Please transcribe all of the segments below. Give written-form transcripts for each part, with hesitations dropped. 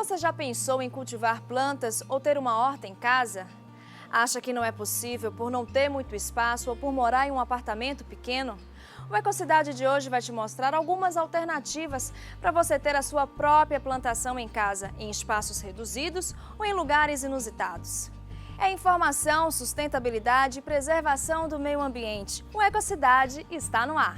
Você já pensou em cultivar plantas ou ter uma horta em casa? Acha que não é possível por não ter muito espaço ou por morar em um apartamento pequeno? O Ecocidade de hoje vai te mostrar algumas alternativas para você ter a sua própria plantação em casa, em espaços reduzidos ou em lugares inusitados. É informação, sustentabilidade e preservação do meio ambiente. O Ecocidade está no ar.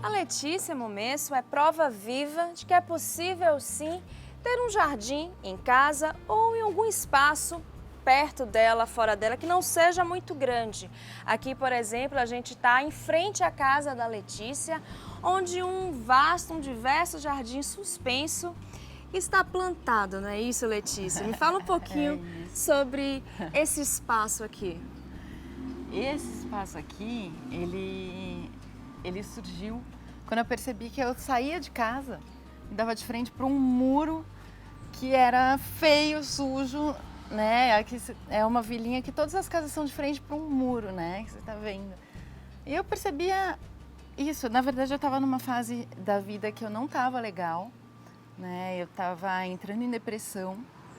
A Letícia Momesso é prova viva de que é possível, sim, ter um jardim em casa ou em algum espaço perto dela, fora dela, que não seja muito grande. Aqui, por exemplo, a gente está em frente à casa da Letícia, onde um diverso jardim suspenso está plantado, não é isso, Letícia? Me fala um pouquinho sobre esse espaço aqui. Esse espaço aqui, ele surgiu quando eu percebi que eu saía de casa e dava de frente para um muro que era feio, sujo, né? Aqui é uma vilinha que todas as casas são de frente para um muro, né? Que você está vendo. E eu percebia isso. Na verdade, eu estava numa fase da vida que eu não estava legal, né? Eu estava entrando em depressão.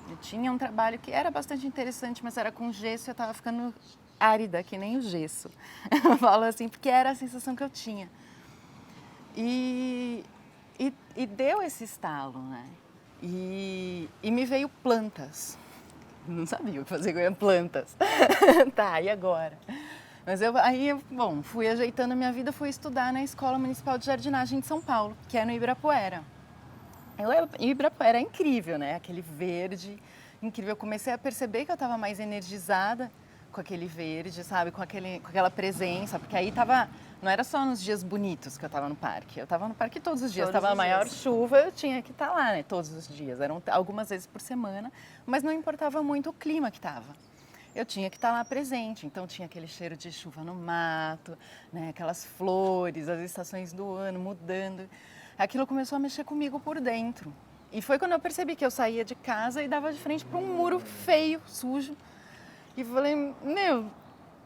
Eu tinha um trabalho que era bastante interessante, mas era com gesso e eu estava ficando árida, que nem o gesso. Eu falo assim, porque era a sensação que eu tinha. E deu esse estalo, né? E me veio plantas. Não sabia o que fazer com plantas. Tá, e agora? Mas bom, fui ajeitando a minha vida, fui estudar na Escola Municipal de Jardinagem de São Paulo, que é no Ibirapuera. Ibirapuera é incrível, né? Aquele verde, incrível. Eu comecei a perceber que eu estava mais energizada com aquele verde, sabe? Com aquela presença, porque aí não era só nos dias bonitos que eu estava no parque. Eu estava no parque todos os dias. Estava a maior chuva, eu tinha que estar lá, né? Todos os dias. Eram algumas vezes por semana, mas não importava muito o clima que estava. Eu tinha que estar lá presente, então tinha aquele cheiro de chuva no mato, né? Aquelas flores, as estações do ano mudando. Aquilo começou a mexer comigo por dentro. E foi quando eu percebi que eu saía de casa e dava de frente para um muro feio, sujo. E falei,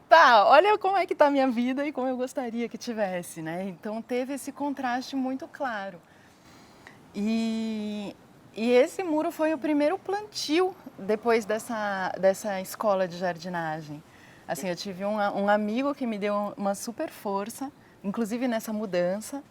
tá, olha como é que tá a minha vida e como eu gostaria que tivesse, né? Então teve esse contraste muito claro. E esse muro foi o primeiro plantio depois dessa escola de jardinagem. Assim, eu tive um amigo que me deu uma super força, inclusive nessa mudança.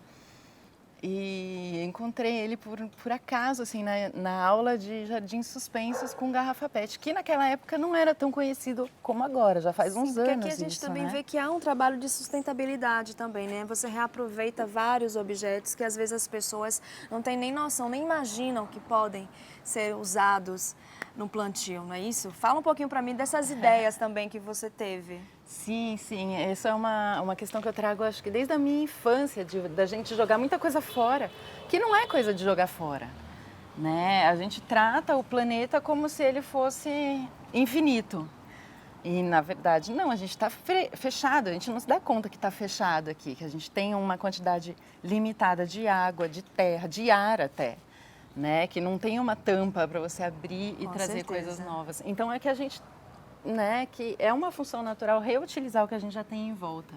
E encontrei ele por acaso, assim, na aula de jardins suspensos com garrafa PET, que naquela época não era tão conhecido como agora, já faz uns anos. Porque aqui a gente também vê que há um trabalho de sustentabilidade também, né? Você reaproveita vários objetos que às vezes as pessoas não têm nem noção, nem imaginam que podem ser usados no plantio, não é isso? Fala um pouquinho para mim dessas ideias também que você teve. Sim, essa é uma questão que eu trago, acho que desde a minha infância, da gente jogar muita coisa fora, que não é coisa de jogar fora, né? A gente trata o planeta como se ele fosse infinito. E, na verdade, não, a gente está fechado, a gente não se dá conta que está fechado aqui, que a gente tem uma quantidade limitada de água, de terra, de ar até, né? Que não tem uma tampa para você abrir e trazer coisas novas. Então, é que a gente... né, que é uma função natural reutilizar o que a gente já tem em volta.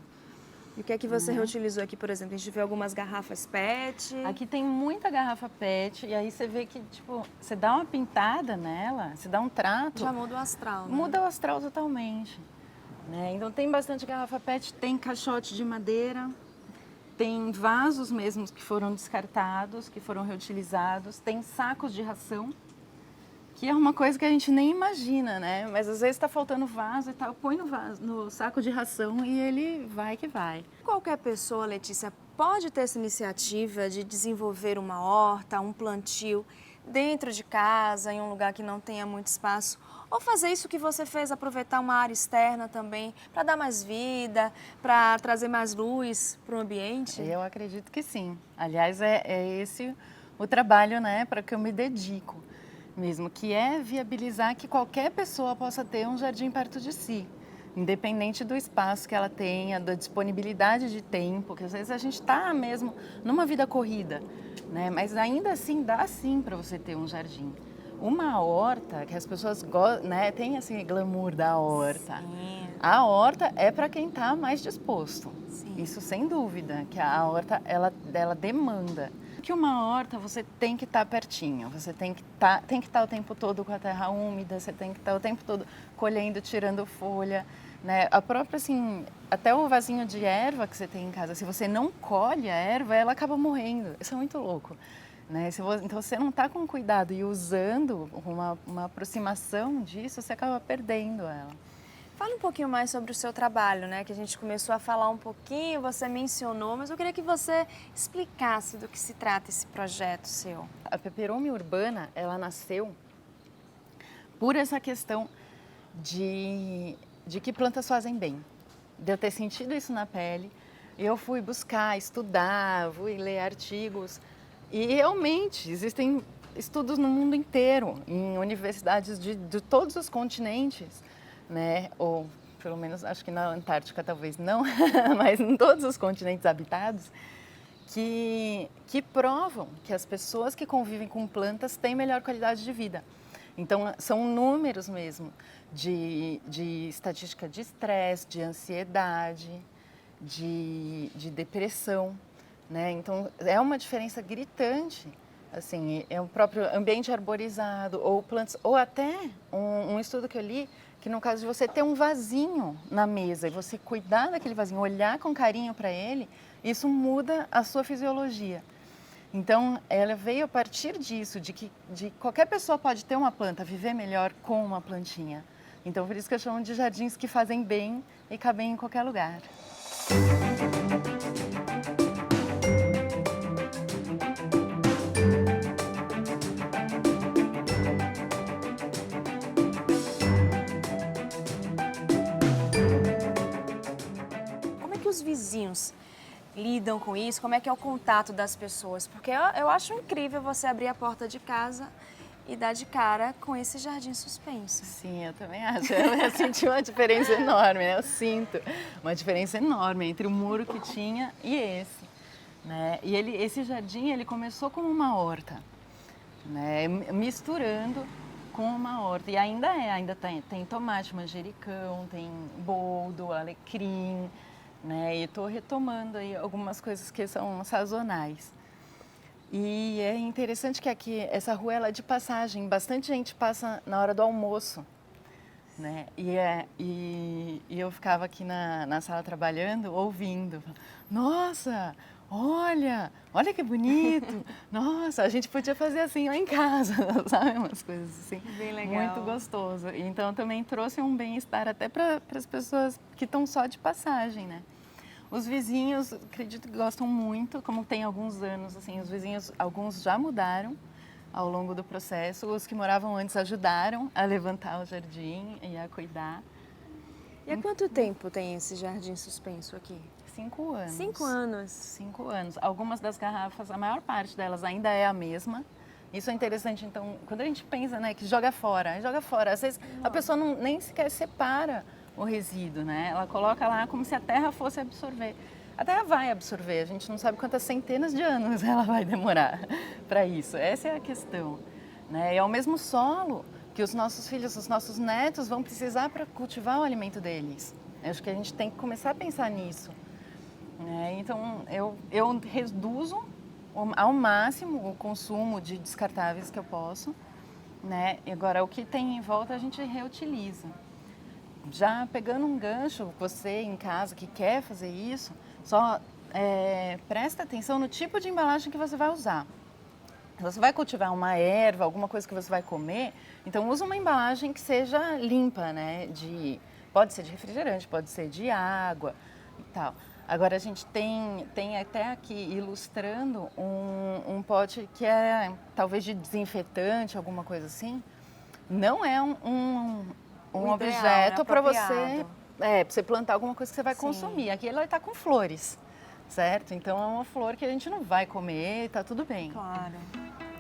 E o que é que você reutilizou aqui, por exemplo? A gente vê algumas garrafas PET. Aqui tem muita garrafa PET e aí você vê que, tipo, você dá uma pintada nela, você dá um trato... Já muda o astral, né? Muda o astral totalmente. Né? Então tem bastante garrafa PET, tem caixote de madeira, tem vasos mesmos que foram descartados, que foram reutilizados, tem sacos de ração, que é uma coisa que a gente nem imagina, né? Mas às vezes está faltando vaso e tal, põe no saco de ração e ele vai que vai. Qualquer pessoa, Letícia, pode ter essa iniciativa de desenvolver uma horta, um plantio dentro de casa, em um lugar que não tenha muito espaço, ou fazer isso que você fez, aproveitar uma área externa também, para dar mais vida, para trazer mais luz para o ambiente? Eu acredito que sim. Aliás, é esse o trabalho, né, para que eu me dedico mesmo, que é viabilizar que qualquer pessoa possa ter um jardim perto de si, independente do espaço que ela tenha, da disponibilidade de tempo, que às vezes a gente está mesmo numa vida corrida, né? Mas ainda assim dá sim para você ter um jardim. uma horta, que as pessoas né, tem assim glamour da horta. Sim. A horta é para quem está mais disposto. Sim. Isso sem dúvida, que a horta ela demanda. Que uma horta você tem que estar pertinho, você tem que estar o tempo todo com a terra úmida, você tem que estar o tempo todo colhendo, tirando folha, né? A própria assim, até o vasinho de erva que você tem em casa, se você não colhe a erva, ela acaba morrendo. Isso é muito louco, né? Então você não está com cuidado e usando uma aproximação disso, você acaba perdendo ela. Fala um pouquinho mais sobre o seu trabalho, né? Que a gente começou a falar um pouquinho, você mencionou, mas eu queria que você explicasse do que se trata esse projeto seu. A Peperome Urbana, ela nasceu por essa questão de que plantas fazem bem. De eu ter sentido isso na pele, eu fui buscar, estudar, fui ler artigos e realmente existem estudos no mundo inteiro, em universidades de todos os continentes, né? Ou pelo menos acho que na Antártica talvez não, mas em todos os continentes habitados, que provam que as pessoas que convivem com plantas têm melhor qualidade de vida. Então são números mesmo de estatística de estresse, de ansiedade, de depressão, né? Então é uma diferença gritante. Assim, é o próprio ambiente arborizado ou plantas, ou até um estudo que eu li que no caso de você ter um vasinho na mesa e você cuidar daquele vasinho, olhar com carinho para ele, isso muda a sua fisiologia. Então, ela veio a partir disso, de qualquer pessoa pode ter uma planta, viver melhor com uma plantinha. Então, por isso que eu chamo de jardins que fazem bem e cabem em qualquer lugar. Os vizinhos lidam com isso? Como é que é o contato das pessoas? Porque eu acho incrível você abrir a porta de casa e dar de cara com esse jardim suspenso. Sim, eu também acho. Eu senti uma diferença enorme, né? Eu sinto uma diferença enorme entre o muro que tinha e esse, né? E esse jardim, ele começou como uma horta, né? Misturando com uma horta. E ainda tem tomate, manjericão, tem boldo, alecrim, né? E estou retomando aí algumas coisas que são sazonais. E é interessante que aqui, essa rua ela é de passagem, bastante gente passa na hora do almoço, né? E eu ficava aqui na sala trabalhando, ouvindo. Nossa, olha que bonito! Nossa, a gente podia fazer assim lá em casa, sabe? Umas coisas assim. Bem legal. Muito gostoso. Então também trouxe um bem-estar até para as pessoas que estão só de passagem, né? Os vizinhos, acredito que gostam muito, como tem alguns anos, assim, os vizinhos, alguns já mudaram ao longo do processo, os que moravam antes ajudaram a levantar o jardim e a cuidar. E há quanto tempo tem esse jardim suspenso aqui? 5 anos. 5 anos. 5 anos. Algumas das garrafas, a maior parte delas ainda é a mesma. Isso é interessante, então, quando a gente pensa, né, que joga fora. Às vezes a pessoa nem sequer separa o resíduo, né? Ela coloca lá como se a terra fosse absorver. A terra vai absorver, a gente não sabe quantas centenas de anos ela vai demorar para isso. Essa é a questão, né? E é o mesmo solo que os nossos filhos, os nossos netos vão precisar para cultivar o alimento deles. Eu acho que a gente tem que começar a pensar nisso, né? Então, eu reduzo ao máximo o consumo de descartáveis que eu posso, né? E agora, o que tem em volta a gente reutiliza. Já pegando um gancho, você em casa que quer fazer isso, só presta atenção no tipo de embalagem que você vai usar. Você vai cultivar uma erva, alguma coisa que você vai comer, então usa uma embalagem que seja limpa, né? Pode ser de refrigerante, pode ser de água e tal. Agora a gente tem até aqui ilustrando um pote que é talvez de desinfetante, alguma coisa assim. Não é um objeto para você plantar alguma coisa que você vai consumir. Aqui ela está com flores, certo? Então é uma flor que a gente não vai comer, tá tudo bem. Claro.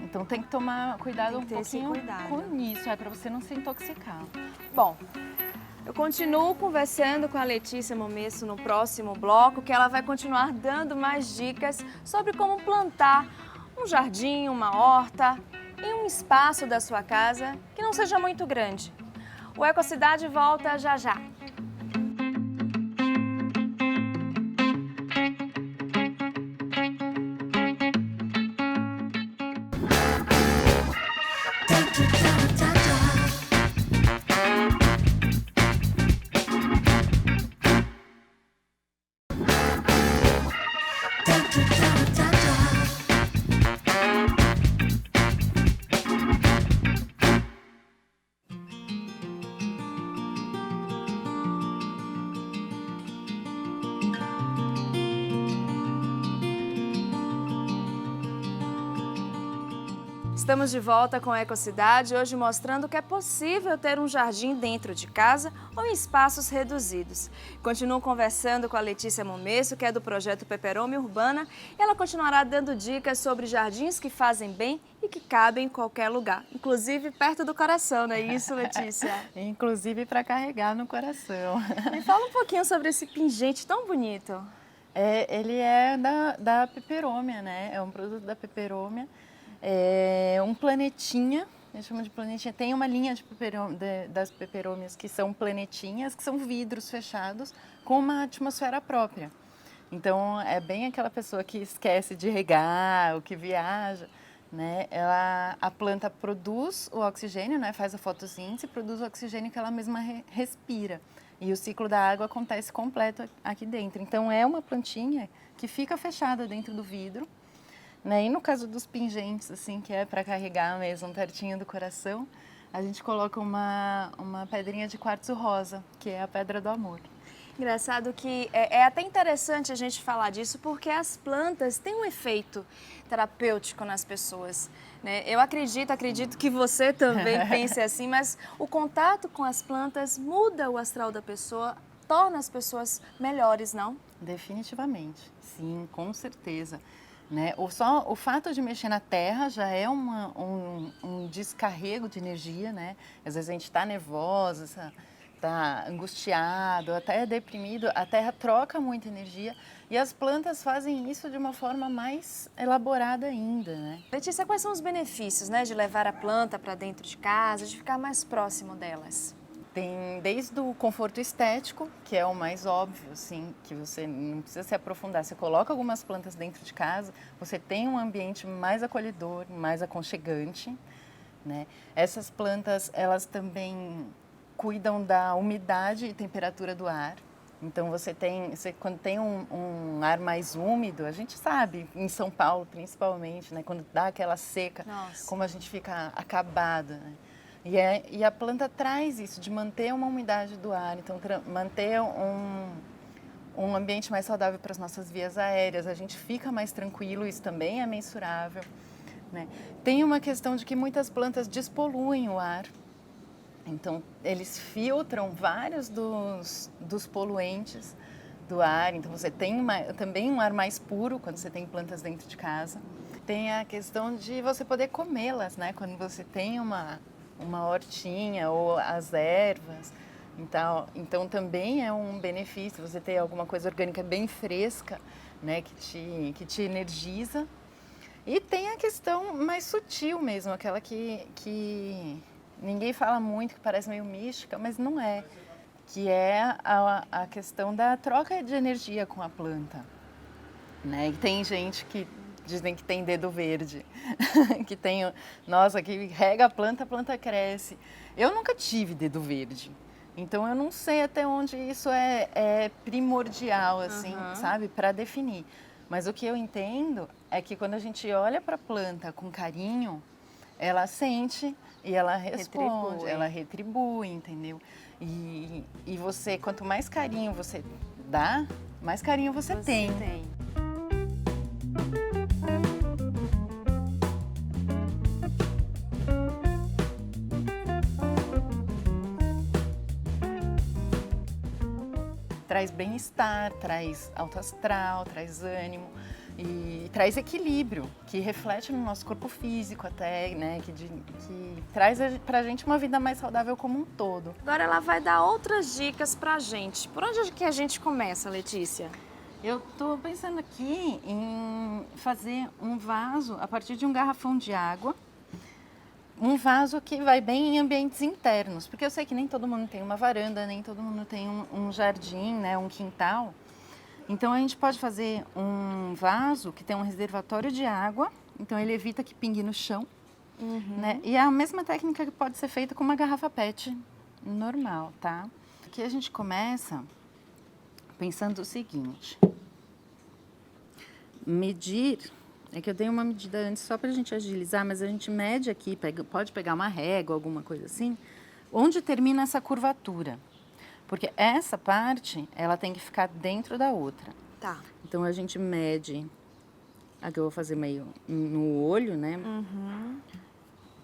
Então tem que tomar cuidado um pouquinho com isso, para você não se intoxicar. Bom, eu continuo conversando com a Letícia Momesso no próximo bloco, que ela vai continuar dando mais dicas sobre como plantar um jardim, uma horta em um espaço da sua casa que não seja muito grande. O Ecocidade volta já já. Estamos de volta com a Ecocidade, hoje mostrando que é possível ter um jardim dentro de casa ou em espaços reduzidos. Continuo conversando com a Letícia Momesso, que é do projeto Peperome Urbana, e ela continuará dando dicas sobre jardins que fazem bem e que cabem em qualquer lugar, inclusive perto do coração, não é isso, Letícia? Inclusive para carregar no coração. Me fala um pouquinho sobre esse pingente tão bonito. Ele é da Peperomia, né? É um produto da Peperomia. É um planetinha, a gente chama de planetinha. Tem uma linha das peperômias que são planetinhas, que são vidros fechados com uma atmosfera própria. Então, é bem aquela pessoa que esquece de regar, ou que viaja, né? A planta produz o oxigênio, né? Faz a fotossíntese, produz o oxigênio que ela mesma respira. E o ciclo da água acontece completo aqui dentro. Então, é uma plantinha que fica fechada dentro do vidro. Né? E no caso dos pingentes, assim, que é para carregar mesmo pertinho do coração, a gente coloca uma pedrinha de quartzo rosa, que é a pedra do amor. Engraçado que é até interessante a gente falar disso, porque as plantas têm um efeito terapêutico nas pessoas, né? Eu acredito que você também pense assim, mas o contato com as plantas muda o astral da pessoa, torna as pessoas melhores, não? Definitivamente, sim, com certeza. Né? Só o fato de mexer na terra já é um descarrego de energia, né? Às vezes a gente está nervosa, está angustiado, até deprimido, a terra troca muita energia e as plantas fazem isso de uma forma mais elaborada ainda, né? Letícia, quais são os benefícios, né, de levar a planta para dentro de casa, de ficar mais próximo delas? Tem desde o conforto estético, que é o mais óbvio, assim, que você não precisa se aprofundar. Você coloca algumas plantas dentro de casa, você tem um ambiente mais acolhedor, mais aconchegante, né? Essas plantas, elas também cuidam da umidade e temperatura do ar. Então, quando tem um ar mais úmido, a gente sabe, em São Paulo principalmente, né? Quando dá aquela seca, Nossa, como a gente fica acabado, né? E a planta traz isso, de manter uma umidade do ar, então manter um ambiente mais saudável para as nossas vias aéreas, a gente fica mais tranquilo, isso também é mensurável, né? Tem uma questão de que muitas plantas despoluem o ar, então eles filtram vários dos poluentes do ar, então você tem também um ar mais puro quando você tem plantas dentro de casa. Tem a questão de você poder comê-las, né? Quando você tem uma hortinha ou as ervas, então também é um benefício você ter alguma coisa orgânica bem fresca, né, que te energiza. E tem a questão mais sutil mesmo, aquela que ninguém fala muito, que parece meio mística, mas não é, que é a questão da troca de energia com a planta, né? E tem gente que dizem que tem dedo verde, que que rega a planta cresce. Eu nunca tive dedo verde, então eu não sei até onde isso é primordial, assim, sabe, para definir. Mas o que eu entendo é que quando a gente olha para a planta com carinho, ela sente e ela responde, ela retribui, entendeu? E você, quanto mais carinho você dá, mais carinho você tem. Traz bem-estar, traz alto astral, traz ânimo e traz equilíbrio, que reflete no nosso corpo físico até, né? Que traz pra gente uma vida mais saudável como um todo. Agora ela vai dar outras dicas pra gente. Por onde que a gente começa, Letícia? Eu tô pensando aqui em fazer um vaso a partir de um garrafão de água, um vaso que vai bem em ambientes internos, porque eu sei que nem todo mundo tem uma varanda, nem todo mundo tem um jardim, né, um quintal. Então a gente pode fazer um vaso que tem um reservatório de água, então ele evita que pingue no chão, né? E é a mesma técnica que pode ser feita com uma garrafa PET normal, tá? Aqui a gente começa pensando o seguinte: medir, é que eu dei uma medida antes só para a gente agilizar, mas a gente mede aqui, pode pegar uma régua, alguma coisa assim, onde termina essa curvatura. Porque essa parte, ela tem que ficar dentro da outra. Tá. Então a gente mede, aqui eu vou fazer meio no olho, né?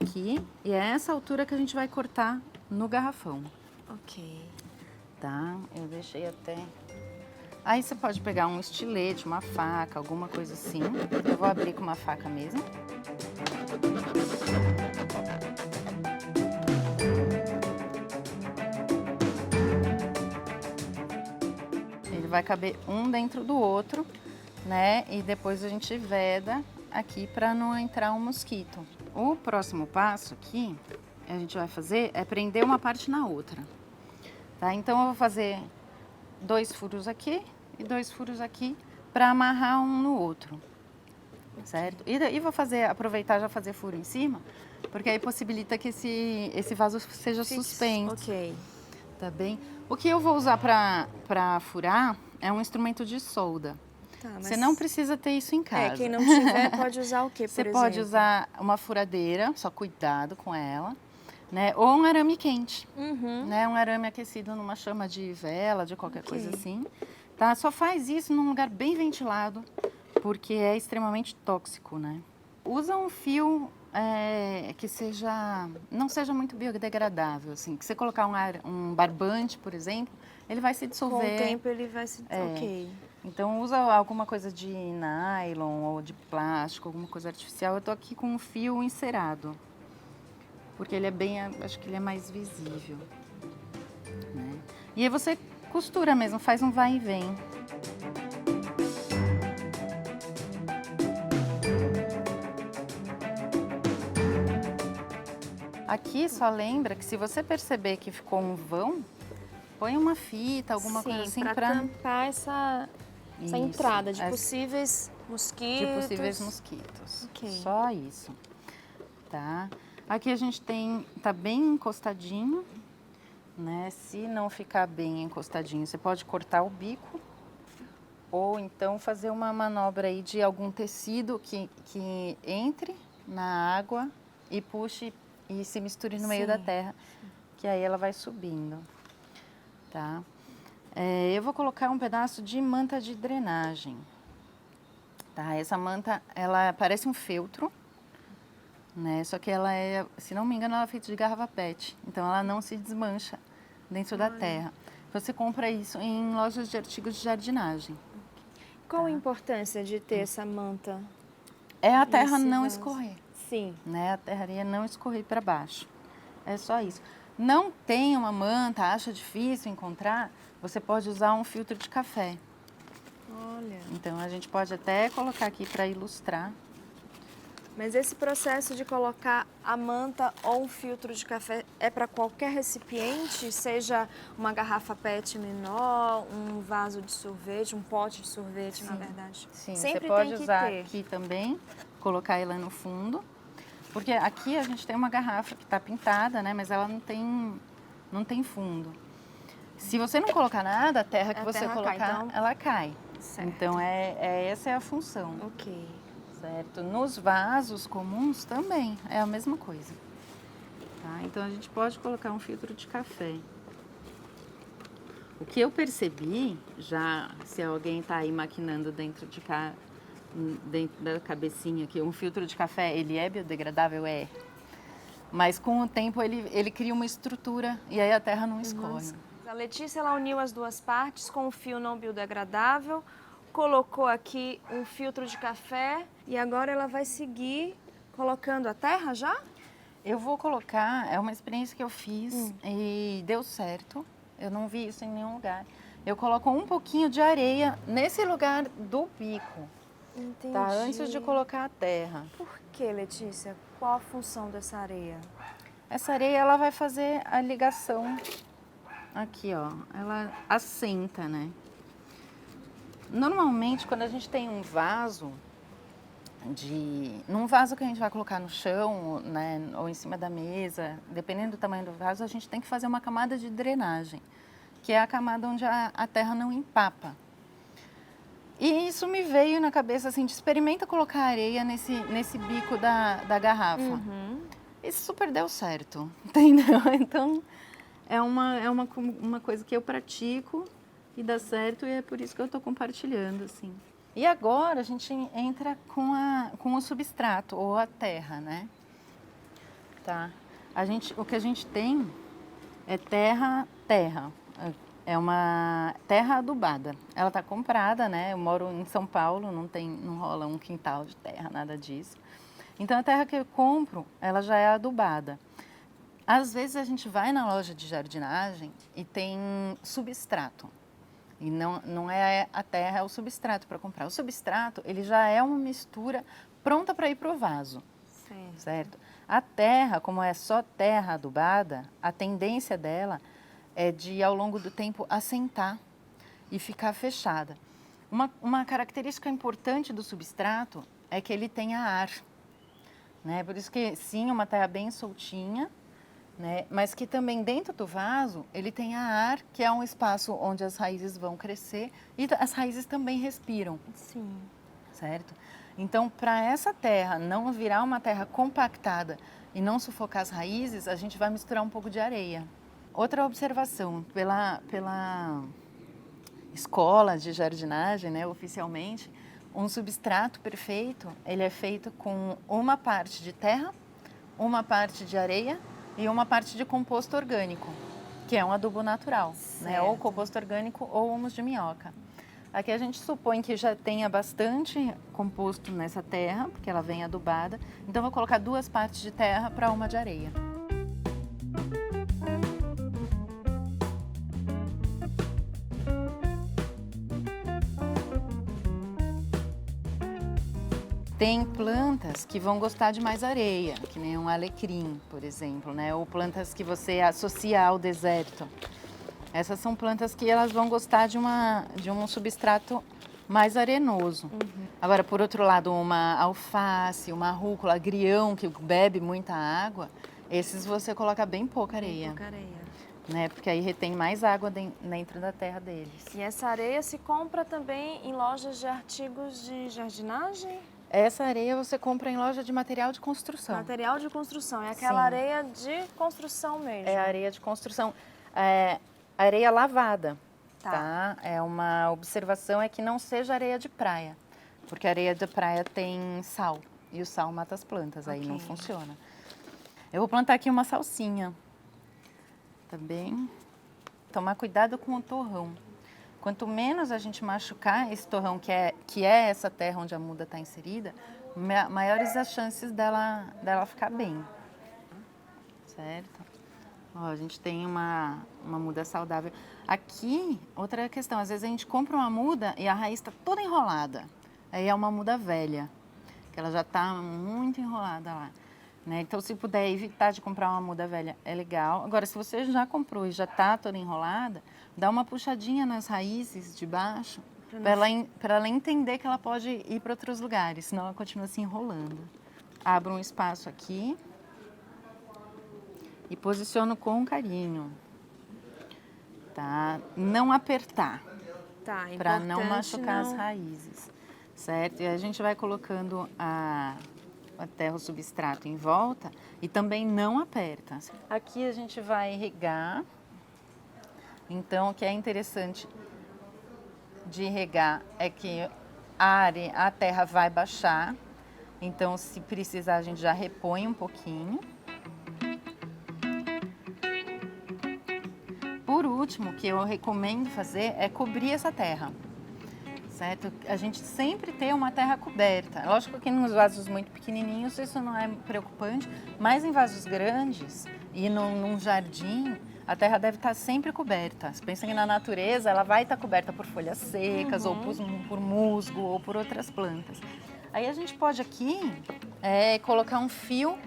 Aqui, e é essa altura que a gente vai cortar no garrafão. Ok. Tá? Eu deixei até... Aí você pode pegar um estilete, uma faca, alguma coisa assim. Eu vou abrir com uma faca mesmo. Ele vai caber um dentro do outro, né? E depois a gente veda aqui para não entrar um mosquito. O próximo passo aqui, a gente vai fazer é prender uma parte na outra. Tá? Então eu vou fazer 2 furos aqui e 2 furos aqui para amarrar um no outro, certo? E daí vou aproveitar já fazer furo em cima, porque aí possibilita que esse vaso seja suspenso. Ok. Tá bem? O que eu vou usar para furar é um instrumento de solda. Tá, mas... Você não precisa ter isso em casa. quem não tiver pode usar o quê, por Você exemplo? pode usar uma furadeira, só cuidado com ela, né? Ou um arame quente, né? Um arame aquecido numa chama de vela, de qualquer coisa assim. Tá? Só faz isso num lugar bem ventilado, porque é extremamente tóxico, né? Usa um fio que não seja muito biodegradável, assim. Que você colocar um barbante, por exemplo, ele vai se dissolver. Com o tempo ele vai se... Ok. Então usa alguma coisa de nylon ou de plástico, alguma coisa artificial. Eu tô aqui com um fio encerado, porque ele é acho que ele é mais visível, né? E aí você costura mesmo, faz um vai e vem. Aqui só lembra que se você perceber que ficou um vão, põe uma fita, alguma coisa assim para tampar essa entrada de possíveis mosquitos. De possíveis mosquitos. Ok. Só isso, tá? Aqui a gente tá bem encostadinho, né? Se não ficar bem encostadinho, você pode cortar o bico ou então fazer uma manobra aí de algum tecido que entre na água e puxe e se misture no meio da terra, que aí ela vai subindo, tá? Eu vou colocar um pedaço de manta de drenagem, tá? Essa manta, ela parece um feltro, né? Só que ela se não me engano, ela é feita de garrafa PET, então ela não se desmancha dentro da terra. Você compra isso em lojas de artigos de jardinagem. Qual a importância de ter essa manta? É a terra não escorrer. Sim. Né? A terraria não escorrer para baixo. É só isso. Não tem uma manta, acha difícil encontrar, você pode usar um filtro de café. Olha. Então, a gente pode até colocar aqui para ilustrar. Mas esse processo de colocar a manta ou um filtro de café é para qualquer recipiente? Seja uma garrafa PET menor, um vaso de sorvete, um pote de sorvete, na verdade? Sim, sempre você pode tem que usar ter. aqui também, colocar ela no fundo. Porque aqui a gente tem uma garrafa que está pintada, né? Mas ela não tem fundo. Se você não colocar nada, a terra que você colocar, então... ela cai. Certo. Então, essa é a função. Ok. Certo? Nos vasos comuns também é a mesma coisa. Tá? Então, a gente pode colocar um filtro de café. O que eu percebi, já se alguém está aí maquinando dentro da cabecinha que um filtro de café, ele é biodegradável? É. Mas com o tempo ele cria uma estrutura e aí a terra não escorre. A Letícia, ela uniu as duas partes com o fio não biodegradável, colocou aqui um filtro de café e agora ela vai seguir colocando a terra já? Eu vou colocar, é uma experiência que eu fiz e deu certo. Eu não vi isso em nenhum lugar. Eu coloco um pouquinho de areia nesse lugar do bico. Entendi. Tá? Antes de colocar a terra. Por que, Letícia? Qual a função dessa areia? Essa areia, ela vai fazer a ligação aqui, ó. Ela assenta, né? Normalmente, quando a gente tem um vaso, num vaso que a gente vai colocar no chão, né, ou em cima da mesa, dependendo do tamanho do vaso, a gente tem que fazer uma camada de drenagem, que é a camada onde a terra não empapa. E isso me veio na cabeça, assim, de experimenta colocar areia nesse bico da garrafa. Uhum. E super deu certo, entendeu? Então, é uma coisa que eu pratico e dá certo, e é por isso que eu estou compartilhando, assim. E agora a gente entra com o substrato, ou a terra, né? Tá. O que a gente tem é terra. É uma terra adubada. Ela tá comprada, né? Eu moro em São Paulo, não rola um quintal de terra, nada disso. Então a terra que eu compro, ela já é adubada. Às vezes a gente vai na loja de jardinagem e tem substrato. E não é a terra, é o substrato para comprar. O substrato, ele já é uma mistura pronta para ir pro vaso. Certo? A terra, como é só terra adubada, a tendência dela é de, ao longo do tempo, assentar e ficar fechada. Uma característica importante do substrato é que ele tenha ar, né? Por isso que, sim, uma terra bem soltinha, né? Mas que também dentro do vaso ele tenha ar, que é um espaço onde as raízes vão crescer e as raízes também respiram. Sim. Certo? Então, para essa terra não virar uma terra compactada e não sufocar as raízes, a gente vai misturar um pouco de areia. Outra observação, pela escola de jardinagem, né, oficialmente, um substrato perfeito, ele é feito com uma parte de terra, uma parte de areia e uma parte de composto orgânico, que é um adubo natural, né, ou composto orgânico ou humus de minhoca. Aqui a gente supõe que já tenha bastante composto nessa terra, porque ela vem adubada. Então, vou colocar 2 partes de terra para uma de areia. Tem plantas que vão gostar de mais areia, que nem um alecrim, por exemplo, né? Ou plantas que você associa ao deserto. Essas são plantas que elas vão gostar de um substrato mais arenoso. Uhum. Agora, por outro lado, uma alface, uma rúcula, agrião, que bebe muita água, esses você coloca bem pouca areia. Bem pouca areia. Né? Porque aí retém mais água dentro da terra deles. E essa areia se compra também em lojas de artigos de jardinagem? Essa areia você compra em loja de material de construção. Material de construção, é aquela areia de construção mesmo? É areia de construção. Areia lavada, tá? É uma observação é que não seja areia de praia, porque a areia de praia tem sal e o sal mata as plantas, aí não funciona. Eu vou plantar aqui uma salsinha, tá bem? Tomar cuidado com o torrão. Quanto menos a gente machucar esse torrão, que é essa terra onde a muda está inserida, maiores as chances dela ficar bem, certo? Ó, a gente tem uma muda saudável. Aqui, outra questão, às vezes a gente compra uma muda e a raiz está toda enrolada. Aí é uma muda velha, que ela já está muito enrolada lá. Né? Então, se puder evitar de comprar uma muda velha, é legal. Agora, se você já comprou e já está toda enrolada, dá uma puxadinha nas raízes de baixo, para ela entender que ela pode ir para outros lugares, senão ela continua se enrolando. Abro um espaço aqui. E posiciono com carinho, tá? Não apertar, para não machucar as raízes, certo? E a gente vai colocando a terra, o substrato em volta e também não aperta. Aqui a gente vai regar, então o que é interessante de regar é que a terra vai baixar, então se precisar a gente já repõe um pouquinho. Por último, o que eu recomendo fazer é cobrir essa terra, certo? A gente sempre tem uma terra coberta. Lógico que nos vasos muito pequenininhos isso não é preocupante, mas em vasos grandes e num jardim, a terra deve estar sempre coberta. Você pensa que na natureza ela vai estar coberta por folhas secas, ou por musgo, ou por outras plantas. Aí a gente pode aqui colocar um fio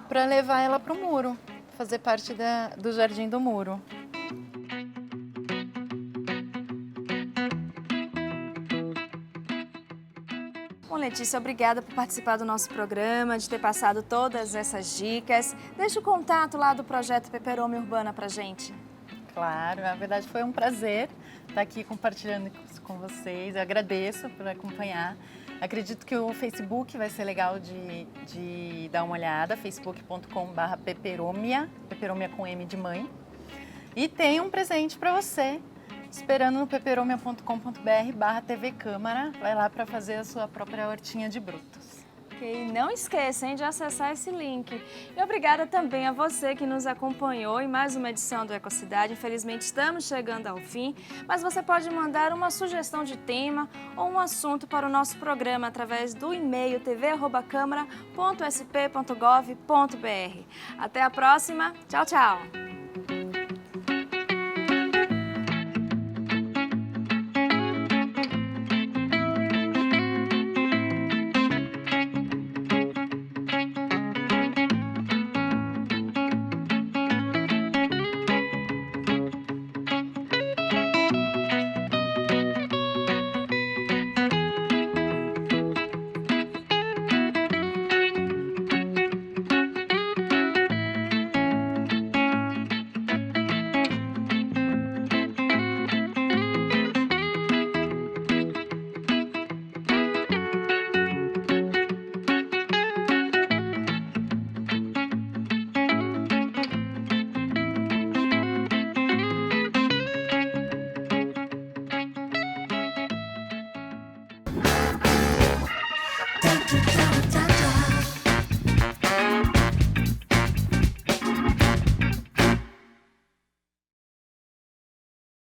para levar ela para o muro, fazer parte do jardim do muro. Bom, Letícia, obrigada por participar do nosso programa, de ter passado todas essas dicas. Deixa o contato lá do projeto Peperomia Urbana pra gente. Claro, na verdade foi um prazer estar aqui compartilhando isso com vocês. Eu agradeço por acompanhar. Acredito que o Facebook vai ser legal de dar uma olhada, facebook.com/peperomia, peperomia com M de mãe. E tem um presente para você, esperando no peperomia.com.br/TV Câmara. Vai lá para fazer a sua própria hortinha de brutos. Ok, não esqueçam de acessar esse link. E obrigada também a você que nos acompanhou em mais uma edição do Ecocidade. Infelizmente estamos chegando ao fim, mas você pode mandar uma sugestão de tema ou um assunto para o nosso programa através do e-mail tv@câmara.sp.gov.br. Até a próxima. Tchau, tchau. Take it down, down.